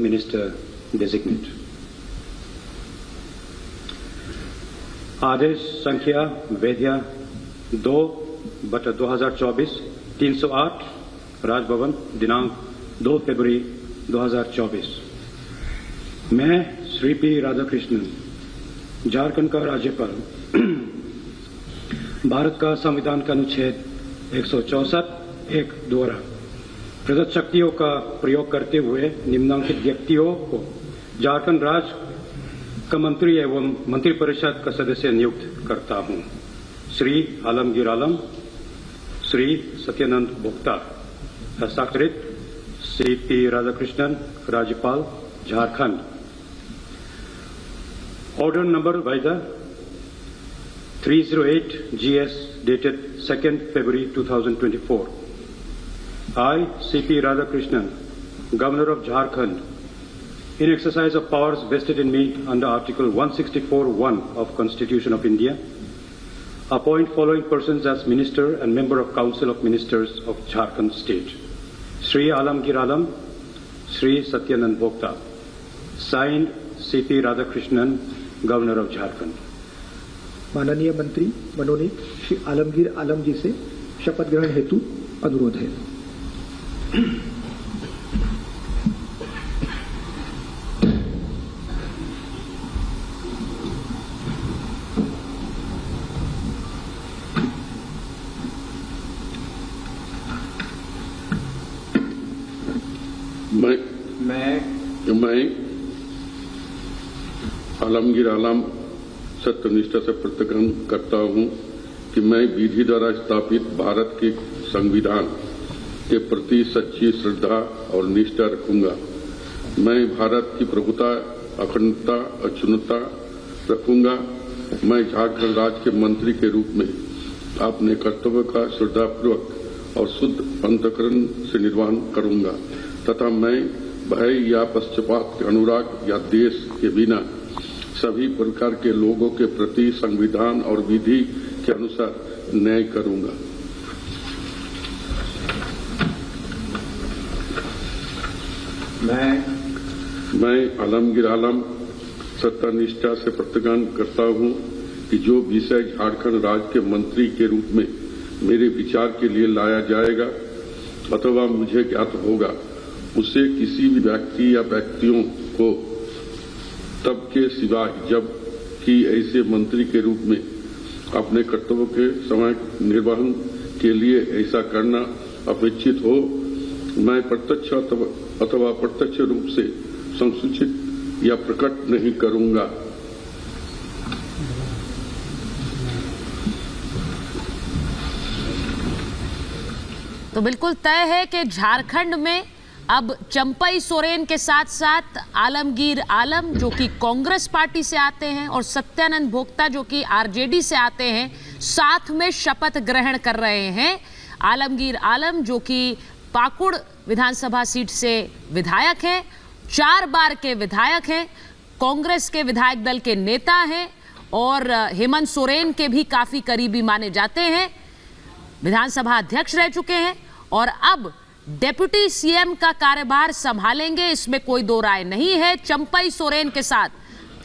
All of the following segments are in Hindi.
Minister Designate. आदेश संख्या वेध्या 2/2024 308 राजभवन दिनांक 2 फरवरी 2024। मैं श्री पी राधाकृष्णन, झारखंड का राज्यपाल, भारत का संविधान का अनुच्छेद 164(1) द्वारा प्रदत्त शक्तियों का प्रयोग करते हुए निम्नलिखित व्यक्तियों को झारखंड राज्य का मंत्री एवं मंत्रिपरिषद का सदस्य नियुक्त करता हूं। श्री आलमगीर आलम, श्री सत्यानंद भोक्ता। हस्ताक्षरित श्री पी राधाकृष्णन, राज्यपाल, Jharkhand. Order number Vaida 308 GS dated 2nd February 2024. I, C.P. Radhakrishnan, Governor of Jharkhand, in exercise of powers vested in me under Article 164(1) of Constitution of India, appoint following persons as Minister and Member of Council of Ministers of Jharkhand State. Sri Alamgir Alam, Sri Satyanand Bhokta. Signed, C.P. Radhakrishnan, governor of Jharkhand. माननीय मंत्री मनोनीत श्री आलमगीर आलम जी से शपथ ग्रहण हेतु अनुरोध है। मैं आलमगीर आलम सत्यनिष्ठा से प्रतिज्ञा करता हूं कि मैं विधि द्वारा स्थापित भारत के संविधान के प्रति सच्ची श्रद्धा और निष्ठा रखूंगा। मैं भारत की प्रभुता, अखंडता, अक्षुण्णता रखूंगा। मैं झारखंड राज्य के मंत्री के रूप में अपने कर्तव्य का श्रद्धापूर्वक और शुद्ध अंतःकरण से निर्वहन करूंगा तथा मैं भय या पक्षपात के अनुराग या देश के बिना सभी प्रकार के लोगों के प्रति संविधान और विधि के अनुसार न्याय करूंगा। मैं आलमगीर आलम सत्यानिष्ठा से प्रतिज्ञा करता हूं कि जो विषय झारखंड राज्य के मंत्री के रूप में मेरे विचार के लिए लाया जाएगा अथवा मुझे ज्ञात होगा उसे किसी भी व्यक्ति या व्यक्तियों को तब के सिवाय जब कि ऐसे मंत्री के रूप में अपने कर्तव्यों के समय निर्वहन के लिए ऐसा करना अपेक्षित हो, मैं प्रत्यक्ष अथवा अप्रत्यक्ष रूप से संसूचित या प्रकट नहीं करूंगा। तो बिल्कुल तय है कि झारखंड में अब चंपई सोरेन के साथ साथ आलमगीर आलम जो कि कांग्रेस पार्टी से आते हैं और सत्यानंद भोक्ता जो कि आरजेडी से आते हैं साथ में शपथ ग्रहण कर रहे हैं। आलमगीर आलम जो कि पाकुड़ विधानसभा सीट से विधायक हैं, 4 बार के विधायक हैं, कांग्रेस के विधायक दल के नेता हैं और हेमंत सोरेन के भी काफ़ी करीबी माने जाते हैं, विधानसभा अध्यक्ष रह चुके हैं और अब डेप्यूटी सीएम का कार्यभार संभालेंगे, इसमें कोई दो राय नहीं है। चंपई सोरेन के साथ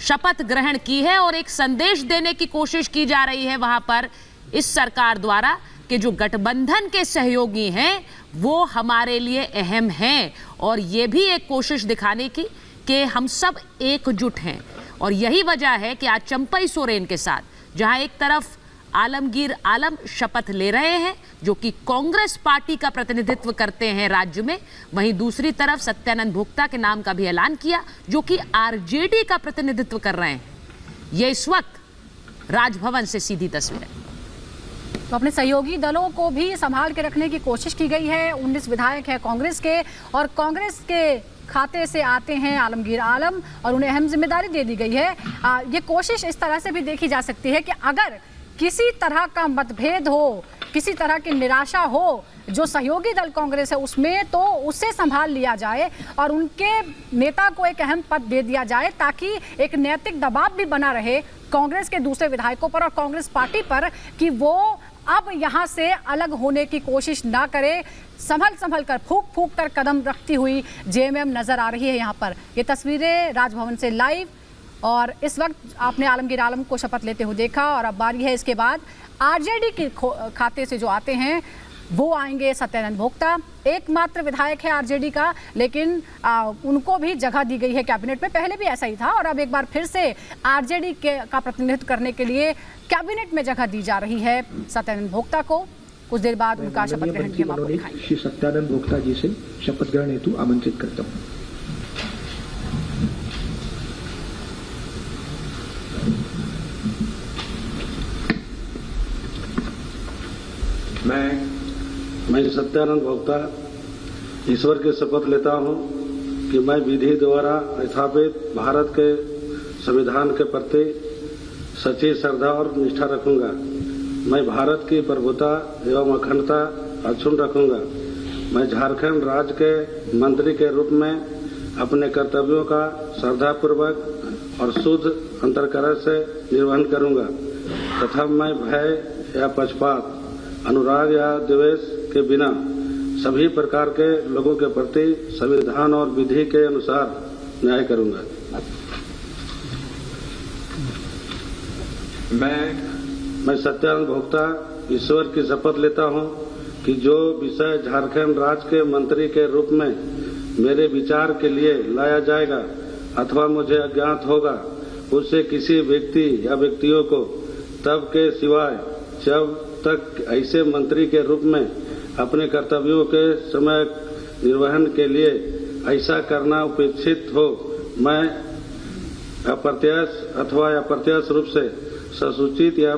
शपथ ग्रहण की है और एक संदेश देने की कोशिश की जा रही है वहां पर इस सरकार द्वारा कि जो गठबंधन के सहयोगी हैं वो हमारे लिए अहम हैं और ये भी एक कोशिश दिखाने की कि हम सब एकजुट हैं। और यही वजह है कि आज चंपई सोरेन के साथ जहां एक तरफ आलमगीर आलम शपथ ले रहे हैं जो कि कांग्रेस पार्टी का प्रतिनिधित्व करते हैं राज्य में, वहीं दूसरी तरफ सत्यानंद भोक्ता के नाम का भी ऐलान किया जो कि आरजेडी का प्रतिनिधित्व कर रहे हैं। ये इस वक्त राजभवन से सीधी तस्वीर है। तो अपने सहयोगी दलों को भी संभाल के रखने की कोशिश की गई है। 19 विधायक हैं कांग्रेस के और कांग्रेस के खाते से आते हैं आलमगीर आलम और उन्हें अहम जिम्मेदारी दे दी गई है। ये कोशिश इस तरह से भी देखी जा सकती है कि अगर किसी तरह का मतभेद हो, किसी तरह की निराशा हो जो सहयोगी दल कांग्रेस है उसमें, तो उसे संभाल लिया जाए और उनके नेता को एक अहम पद दे दिया जाए ताकि एक नैतिक दबाव भी बना रहे कांग्रेस के दूसरे विधायकों पर और कांग्रेस पार्टी पर कि वो अब यहाँ से अलग होने की कोशिश ना करे, संभल कर फूंक कर कदम रखती हुई जेएमएम नजर आ रही है यहाँ पर। ये तस्वीरें राजभवन से लाइव, और इस वक्त आपने आलमगीर आलम को शपथ लेते हुए देखा, और अब बारी है इसके बाद आरजेडी के खाते से जो आते हैं वो आएंगे सत्यानंद भोक्ता। एकमात्र विधायक है आरजेडी का, लेकिन उनको भी जगह दी गई है कैबिनेट में। पहले भी ऐसा ही था, और अब एक बार फिर से आरजेडी का प्रतिनिधित्व करने के लिए कैबिनेट में जगह दी जा रही है सत्यानंद भोक्ता को। कुछ देर बाद उनका शपथ ग्रहण भी हम आपको दिखाएंगे। श्री सत्यानंद भोक्ता जी से शपथ ग्रहण हेतु आमंत्रित करता हूँ। मैं सत्यानंद भोक्ता ईश्वर की शपथ लेता हूं कि मैं विधि द्वारा स्थापित भारत के संविधान के प्रति सच्ची श्रद्धा और निष्ठा रखूंगा। मैं भारत की प्रभुता एवं अखंडता अक्षुण्ण रखूंगा। मैं झारखंड राज्य के मंत्री के रूप में अपने कर्तव्यों का श्रद्धापूर्वक और शुद्ध अंतःकरण से निर्वहन करूंगा तथा मैं भय या पक्षपात, अनुराग या द्वेष के बिना सभी प्रकार के लोगों के प्रति संविधान और विधि के अनुसार न्याय करूंगा। मैं सत्यानंद भोक्ता ईश्वर की शपथ लेता हूं कि जो विषय झारखंड राज्य के मंत्री के रूप में मेरे विचार के लिए लाया जाएगा अथवा मुझे अज्ञात होगा, उससे किसी व्यक्ति या व्यक्तियों को तब के सिवाय जब तक ऐसे मंत्री के रूप में अपने कर्तव्यों के समय निर्वहन के लिए ऐसा करना उपेक्षित हो, मैं अप्रत्यक्ष अथवा अप्रत्यक्ष रूप से ससूचित या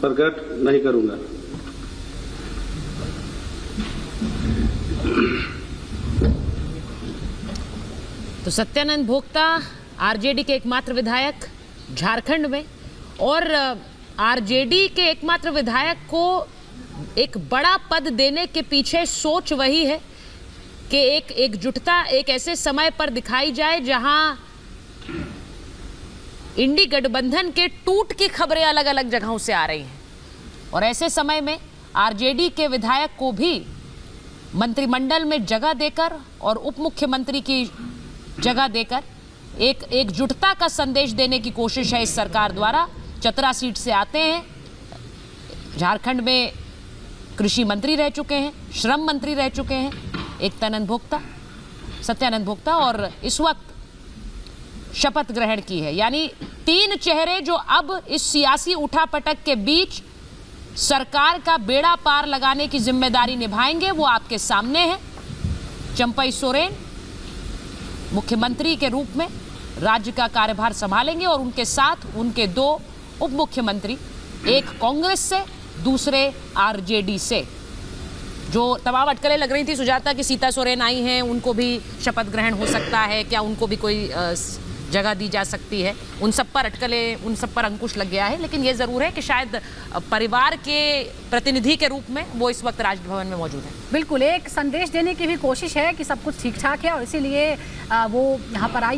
प्रकट नहीं करूंगा। तो सत्यानंद भोक्ता आरजेडी के एकमात्र विधायक झारखंड में, और आरजेडी के एकमात्र विधायक को एक बड़ा पद देने के पीछे सोच वही है कि एक एकजुटता एक ऐसे समय पर दिखाई जाए जहां इंडी गठबंधन के टूट की खबरें अलग अलग जगहों से आ रही हैं, और ऐसे समय में आरजेडी के विधायक को भी मंत्रिमंडल में जगह देकर और उप मुख्यमंत्री की जगह देकर एक एकजुटता का संदेश देने की कोशिश है इस सरकार द्वारा। चतरा सीट से आते हैं, झारखंड में कृषि मंत्री रह चुके हैं, श्रम मंत्री रह चुके हैं सत्यानंद भोक्ता, और इस वक्त शपथ ग्रहण की है। यानी तीन चेहरे जो अब इस सियासी उठापटक के बीच सरकार का बेड़ा पार लगाने की जिम्मेदारी निभाएंगे, वो आपके सामने हैं। चंपई सोरेन मुख्यमंत्री के रूप में राज्य का कार्यभार संभालेंगे, और उनके साथ उनके दो उप मुख्यमंत्री, एक कांग्रेस से, दूसरे आरजेडी से। जो तमाम अटकलें लग रही थी सुजाता की सीता सोरेन आई हैं, उनको भी शपथ ग्रहण हो सकता है क्या, उनको भी कोई जगह दी जा सकती है, उन सब पर अटकलें, उन सब पर अंकुश लग गया है। लेकिन ये ज़रूर है कि शायद परिवार के प्रतिनिधि के रूप में वो इस वक्त राजभवन में मौजूद है। बिल्कुल, एक संदेश देने की भी कोशिश है कि सब कुछ ठीक ठाक है, और इसीलिए वो यहाँ पर आई।